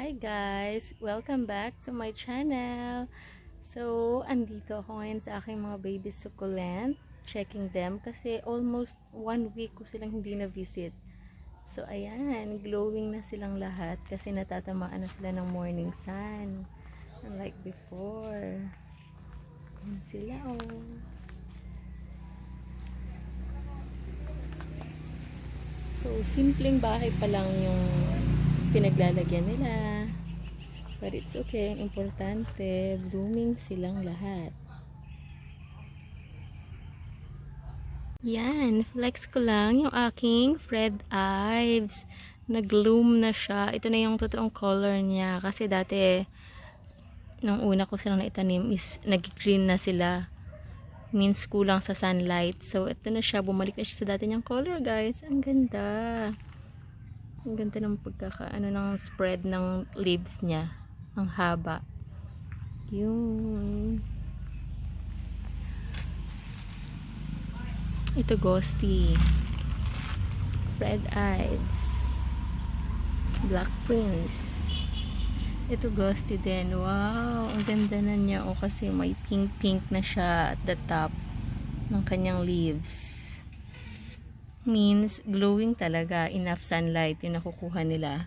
Hi guys! Welcome back to my channel. So, andito ako ngayon sa aking mga baby succulent. Checking them kasi almost 1 week ko silang hindi na-visit. So, ayan. Glowing na silang lahat kasi natatamaan na sila ng morning sun. Unlike before. Ayan sila oh. So, simpleng bahay pa lang yung pinaglalagyan nila. But it's okay. Importante, blooming silang lahat. Yan. Flex ko lang yung aking Fred Ives. Nag-bloom na siya. Ito na yung totoong color niya. Kasi dati, nung una ko silang naitanim is nag-green na sila. Means kulang sa sunlight. So, ito na siya. Bumalik na siya sa dati niyang color, guys. Ang ganda. Ang ganda ng pagkakaano ng spread ng leaves niya. Ang haba. Yun. Ito ghosty. Fred Ives. Black Prince. Ito ghosty din. Wow, ang ganda na niya. O kasi may pink na siya at the top ng kanyang leaves. Means glowing talaga. Enough sunlight yung nakukuha nila.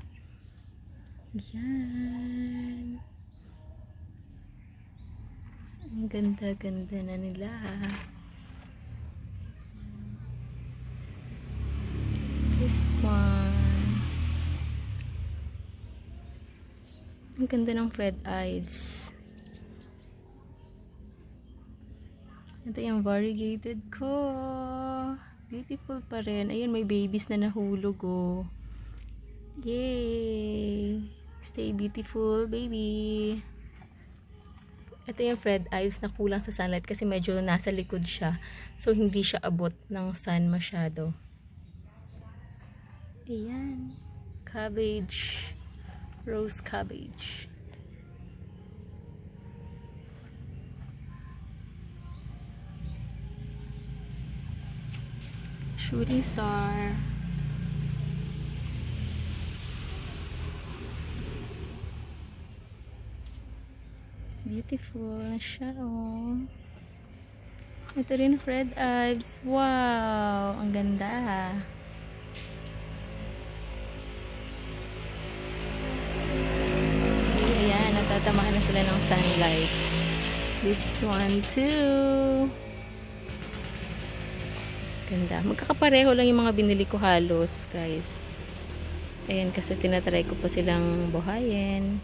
Yan. Ang ganda-ganda na nila. This one. Ang ganda ng Fred Ives. Ito yung variegated ko. Beautiful pa rin. Ayun, may babies na nahulog oh. Yay! Stay beautiful, baby. Ito yung Fred Ives na kulang sa sunlight kasi medyo nasa likod siya. So, hindi siya abot ng sun masyado. Ayan. Cabbage. Rose cabbage. Shooting star. Beautiful na siya oh. Ito rin Fred Ives. Wow! Ang ganda. Natatamaan na sila ng sunlight. This one too. Ganda. Magkakapareho lang yung mga binili ko halos, guys. Ayan, kasi tinatry ko pa silang buhayin.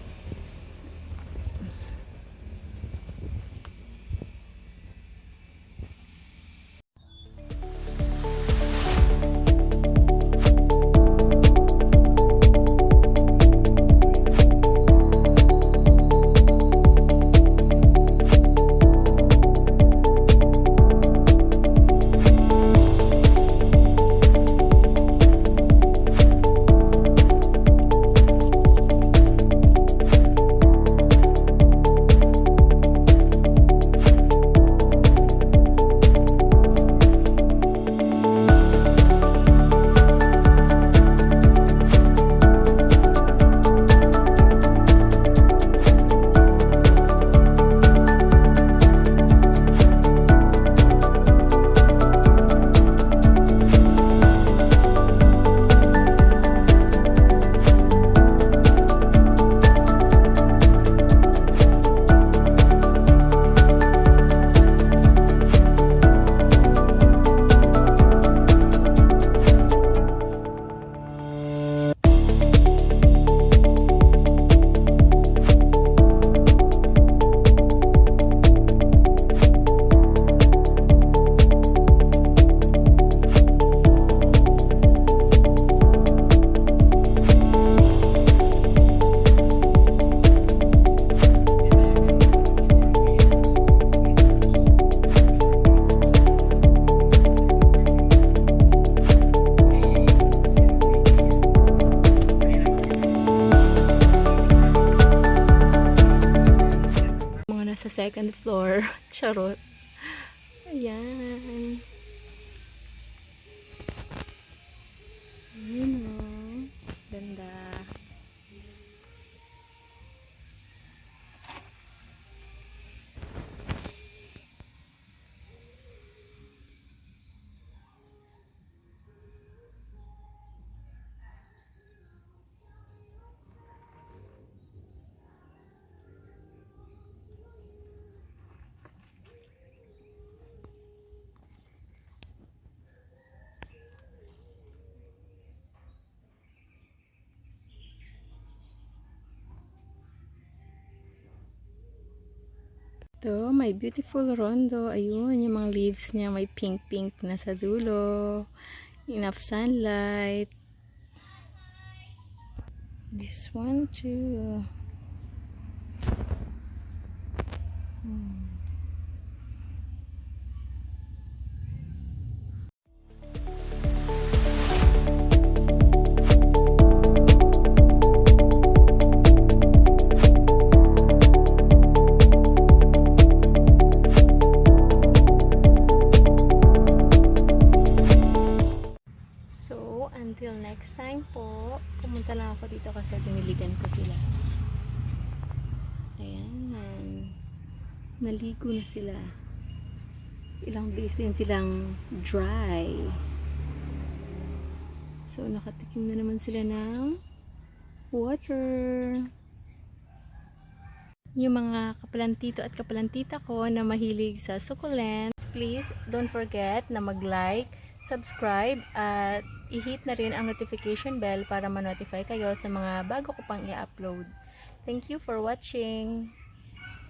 Sa second floor. Charot. Ayan. Ayan o. Ganda. Ito, may beautiful rondo. Ayun, yung mga leaves niya may pink-pink na sa dulo. Enough sunlight. This one too. Until next time po, pumunta lang ako dito kasi diniligan ko sila. Ayan. Naligo na sila. Ilang days din silang dry. So, nakatikim na naman sila ng water. Yung mga kapalantito at kapalantita ko na mahilig sa succulents, please don't forget na mag-like, subscribe, at i-hit na rin ang notification bell para ma-notify kayo sa mga bago ko pang i-upload. Thank you for watching!